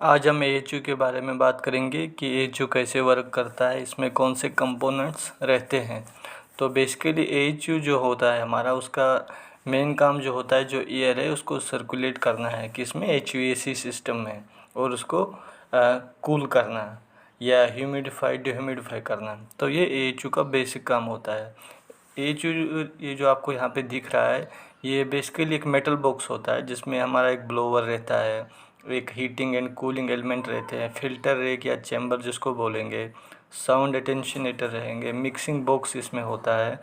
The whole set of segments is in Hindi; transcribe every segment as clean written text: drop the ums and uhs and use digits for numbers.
आज हम एएचयू के बारे में बात करेंगे कि एएचयू कैसे वर्क करता है, इसमें कौन से कंपोनेंट्स रहते हैं। तो बेसिकली एएचयू जो होता है हमारा, उसका मेन काम जो होता है, जो एयर है उसको सर्कुलेट करना है किसमें, एचवीएसी सिस्टम में, और उसको कूल करना या ह्यूमिडिफाई डिह्यूमिडिफाई करना। तो ये एएचयू का बेसिक काम होता है। एएचयू ये जो आपको यहाँ पे दिख रहा है, ये बेसिकली एक मेटल बॉक्स होता है जिसमें हमारा एक ब्लोवर रहता है, एक हीटिंग एंड कूलिंग एलिमेंट रहते हैं, फिल्टर रेक या चैम्बर जिसको बोलेंगे, साउंड अटेंशनेटर रहेंगे, मिक्सिंग बॉक्स इसमें होता है,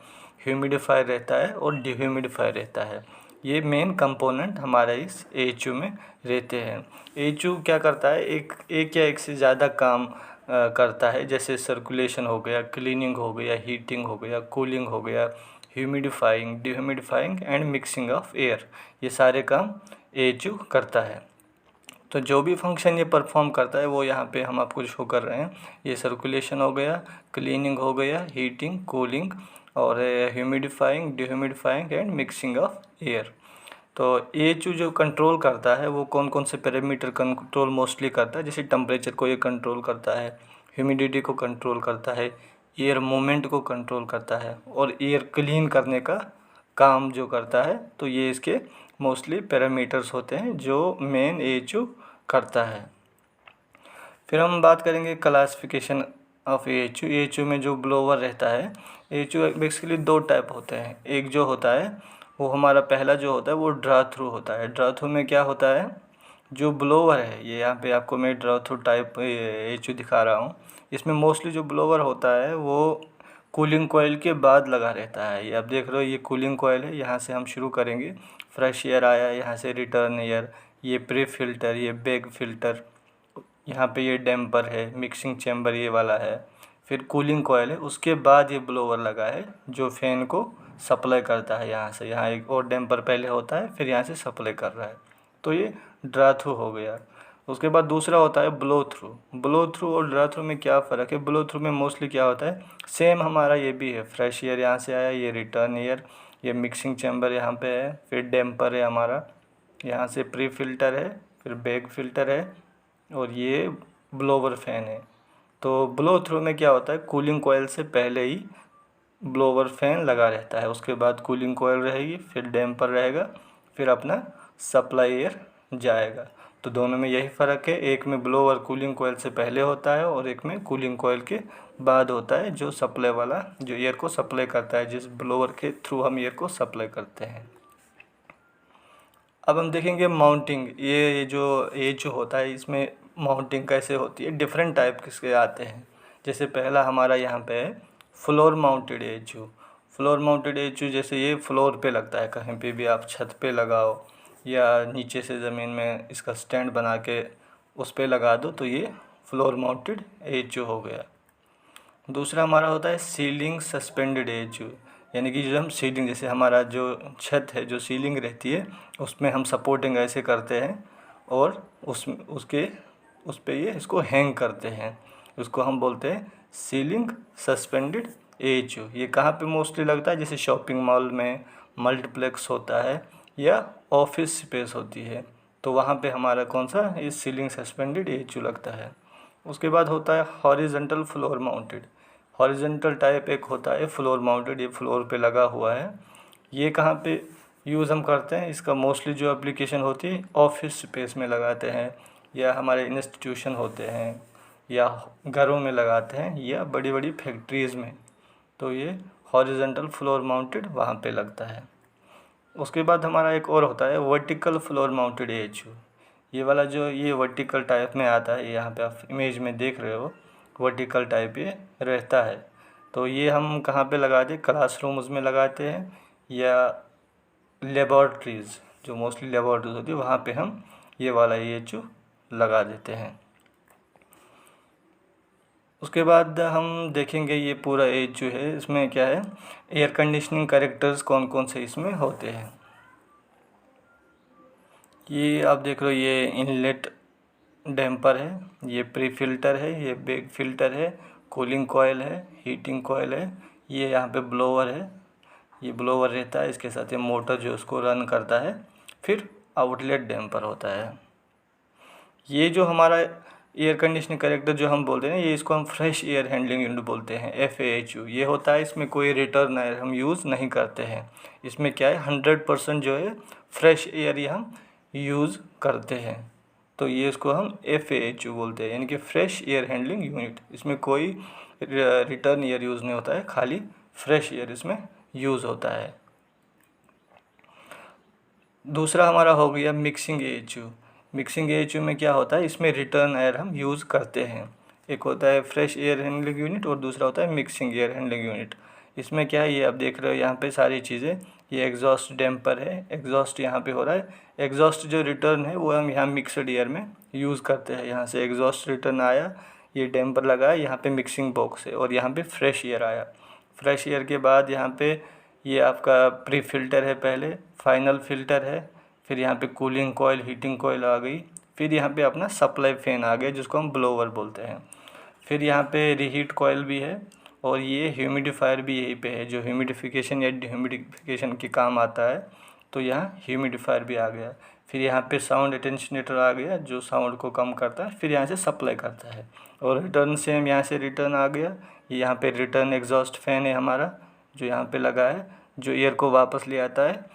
ह्यूमिडिफायर रहता है और डिह्यूमिडिफायर रहता है। ये मेन कंपोनेंट हमारे इस एएचयू में रहते हैं। एएचयू क्या करता है, एक या एक से ज़्यादा काम करता है, जैसे सर्कुलेशन हो गया, क्लीनिंग हो गया, हीटिंग हो गया, कूलिंग हो गया, humidifying dehumidifying and mixing of air. ये सारे काम एएचयू करता है। तो जो भी फंक्शन ये परफॉर्म करता है वो यहाँ पे हम आपको शो कर रहे हैं। ये सर्कुलेशन हो गया, क्लीनिंग हो गया, हीटिंग कूलिंग और humidifying dehumidifying and mixing of air. तो एएचयू जो कंट्रोल करता है वो कौन कौन से पैरामीटर कंट्रोल मोस्टली करता है, जैसे टेम्परेचर को ये कंट्रोल करता है, ह्यूमिडिटी को कंट्रोल करता है, एयर मूवमेंट को कंट्रोल करता है और एयर क्लीन करने का काम जो करता है। तो ये इसके मोस्टली पैरामीटर्स होते हैं जो मेन एएचयू करता है। फिर हम बात करेंगे क्लासिफिकेशन ऑफ एएचयू। एएचयू में जो ब्लोवर रहता है, एएचयू बेसिकली दो टाइप होते हैं। एक जो होता है वो हमारा पहला जो होता है वो ड्रा थ्रू होता है। ड्रा थ्रू में क्या होता है, जो ब्लोवर है, ये यहाँ पे आपको मैं ड्रा थ्रू टाइप एएचयू दिखा रहा हूँ। इसमें मोस्टली जो ब्लोवर होता है वो कूलिंग कोयल के बाद लगा रहता है। ये आप देख रहे हो, ये कूलिंग कोयल है, यहाँ से हम शुरू करेंगे। फ्रेश एयर आया, यहाँ से रिटर्न एयर, ये प्री फिल्टर, ये बैक फिल्टर, यहाँ पे ये डैम्पर है, मिक्सिंग चैम्बर ये वाला है, फिर कूलिंग कोयल है, उसके बाद ये ब्लोवर लगा है जो फ़ैन को सप्लाई करता है। यहाँ से यहाँ एक और डैम्पर पहले होता है, फिर यहाँ से सप्लाई कर रहा है। तो ये ड्रा थ्रू हो गया। उसके बाद दूसरा होता है ब्लो थ्रू। ब्लो थ्रू और ड्रा थ्रू में क्या फ़र्क है, ब्लो थ्रू में मोस्टली क्या होता है, सेम हमारा ये भी है, फ्रेश एयर यहाँ से आया, ये रिटर्न एयर, ये मिक्सिंग चैम्बर यहाँ पे है, फिर डैम्पर है हमारा, यहाँ से प्री फिल्टर है, फिर बैक फिल्टर है और ये ब्लोवर फ़ैन है। तो ब्लो थ्रू में क्या होता है, कूलिंग कोयल से पहले ही ब्लोवर फ़ैन लगा रहता है, उसके बाद कूलिंग कोयल रहेगी, फिर डैम्पर रहेगा, फिर अपना सप्लाई एयर जाएगा। तो दोनों में यही फ़र्क है, एक में ब्लोवर कूलिंग कोयल से पहले होता है और एक में कूलिंग कोयल के बाद होता है, जो सप्लाई वाला, जो एयर को सप्लाई करता है, जिस ब्लोवर के थ्रू हम एयर को सप्लाई करते हैं। अब हम देखेंगे माउंटिंग। ये जो एएचयू होता है इसमें माउंटिंग कैसे होती है, डिफरेंट टाइप किसके आते हैं। जैसे पहला हमारा यहाँ पे है फ्लोर माउंटेड एएचयू। फ्लोर माउंटेड एएचयू जैसे ये फ्लोर पे लगता है, कहीं पे भी आप छत पे लगाओ या नीचे से ज़मीन में इसका स्टैंड बना के उस पे लगा दो, तो ये फ्लोर माउंटेड एएचयू हो गया। दूसरा हमारा होता है सीलिंग सस्पेंडेड एएचयू, यानी कि जो हम सीलिंग, जैसे हमारा जो छत है, जो सीलिंग रहती है, उसमें हम सपोर्टिंग ऐसे करते हैं और उस पे ये इसको हैंग करते हैं, उसको हम बोलते हैं सीलिंग सस्पेंडेड एएचयू। ये कहाँ पे मोस्टली लगता है, जैसे शॉपिंग मॉल में मल्टीप्लेक्स होता है या ऑफिस स्पेस होती है, तो वहाँ पे हमारा कौन सा, ये सीलिंग सस्पेंडेड एएचयू लगता है। उसके बाद होता है horizontal floor mounted. Horizontal type एक होता है फ्लोर माउंटेड, ये फ्लोर पे लगा हुआ है। ये कहाँ पे यूज़ हम करते हैं, इसका मोस्टली जो एप्लीकेशन होती है ऑफिस स्पेस में लगाते हैं, या हमारे इंस्टीट्यूशन होते हैं, या घरों में लगाते हैं, या बड़ी बड़ी फैक्ट्रीज़ में। तो ये हॉरिजेंटल फ्लोर माउंटेड वहाँ पे लगता है। उसके बाद हमारा एक और होता है वर्टिकल फ्लोर माउंटेड एएचयू। ये वाला जो ये वर्टिकल टाइप में आता है, यहाँ पे आप इमेज में देख रहे हो, वर्टिकल टाइप ये रहता है। तो ये हम कहाँ पे लगाते हैं, क्लासरूम्स में लगाते हैं या लेबॉर्ट्रीज़, जो मोस्टली लेबॉर्ट्रीज होती है, वहाँ पे हम ये वाला एएचयू लगा देते हैं। उसके बाद हम देखेंगे ये पूरा एएचयू है, इसमें क्या है, एयर कंडीशनिंग कैरेक्टर्स कौन कौन से इसमें होते हैं। ये आप देख रहे हो, ये इनलेट डैम्पर है, ये प्री फिल्टर है, ये बैक फिल्टर है, कूलिंग कोयल है, हीटिंग कोयल है, ये यहाँ पे ब्लोवर है, ये ब्लोवर रहता है, इसके साथ ये मोटर जो उसको रन करता है, फिर आउटलेट डैम्पर होता है। ये जो हमारा एयर कंडीशनिंग कलेक्टर जो हम बोलते हैं ना, ये इसको हम फ्रेश एयर हैंडलिंग यूनिट बोलते हैं, FAHU ये होता है। इसमें कोई रिटर्न एयर हम यूज़ नहीं करते हैं। इसमें क्या है 100% जो है फ्रेश एयर ही हम यूज़ करते हैं। तो ये इसको हम FAHU बोलते हैं, यानी कि फ्रेश एयर हैंडलिंग यूनिट। इसमें कोई रिटर्न एयर यूज़ नहीं होता है, खाली फ्रेश एयर इसमें यूज़ होता है। दूसरा हमारा हो गया मिक्सिंग AHU। मिक्सिंग AHU में क्या होता है, इसमें रिटर्न एयर हम यूज़ करते हैं। एक होता है फ्रेश एयर हैंडलिंग यूनिट और दूसरा होता है मिक्सिंग एयर हैंडलिंग यूनिट। इसमें क्या है, ये आप देख रहे हो यहाँ पे सारी चीज़ें, ये एग्जॉस्ट डैम्पर है, एग्जॉस्ट यहाँ पे हो रहा है। एग्जॉस्ट जो रिटर्न है वो हम यहाँ मिक्सड एयर में यूज़ करते हैं। यहाँ से एग्जॉस्ट रिटर्न आया, ये डैम्पर लगा है, यहाँ पे मिक्सिंग बॉक्स है और यहाँ पे फ्रेश एयर आया। फ्रेश एयर के बाद यहाँ पे ये आपका प्री फिल्टर है, पहले फाइनल फिल्टर है, फिर यहाँ पे कूलिंग कॉयल, हीटिंग कॉयल आ गई, फिर यहाँ पे अपना सप्लाई फैन आ गया जिसको हम ब्लोवर बोलते हैं। फिर यहाँ पे रीहीट कॉयल भी है और ये ह्यूमिडिफायर भी यहीं पे है जो ह्यूमिडिफिकेशन या डिह्यूमिडिफिकेशन के काम आता है। तो यहाँ ह्यूमिडिफायर भी आ गया। फिर यहाँ पे साउंड अटेंशनेटर आ गया जो साउंड को कम करता है, फिर यहाँ से सप्लाई करता है। और रिटर्न सेम यहाँ से रिटर्न आ गया। यहाँ पे रिटर्न एग्जॉस्ट फैन है हमारा जो यहाँ पे लगा है, जो एयर को वापस ले आता है।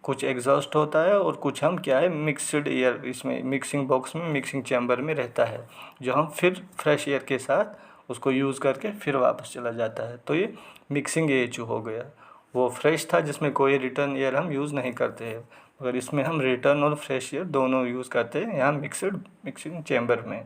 कुछ एग्जॉस्ट होता है और कुछ हम क्या है मिक्सड एयर इसमें मिक्सिंग बॉक्स में, मिक्सिंग चैम्बर में रहता है, जो हम फिर फ्रेश एयर के साथ उसको यूज़ करके फिर वापस चला जाता है। तो ये मिक्सिंग AHU हो गया। वो फ्रेश था जिसमें कोई रिटर्न एयर हम यूज़ नहीं करते हैं, मगर इसमें हम रिटर्न और फ्रेश एयर दोनों यूज़ करते हैं यहाँ मिक्सिंग चैम्बर में।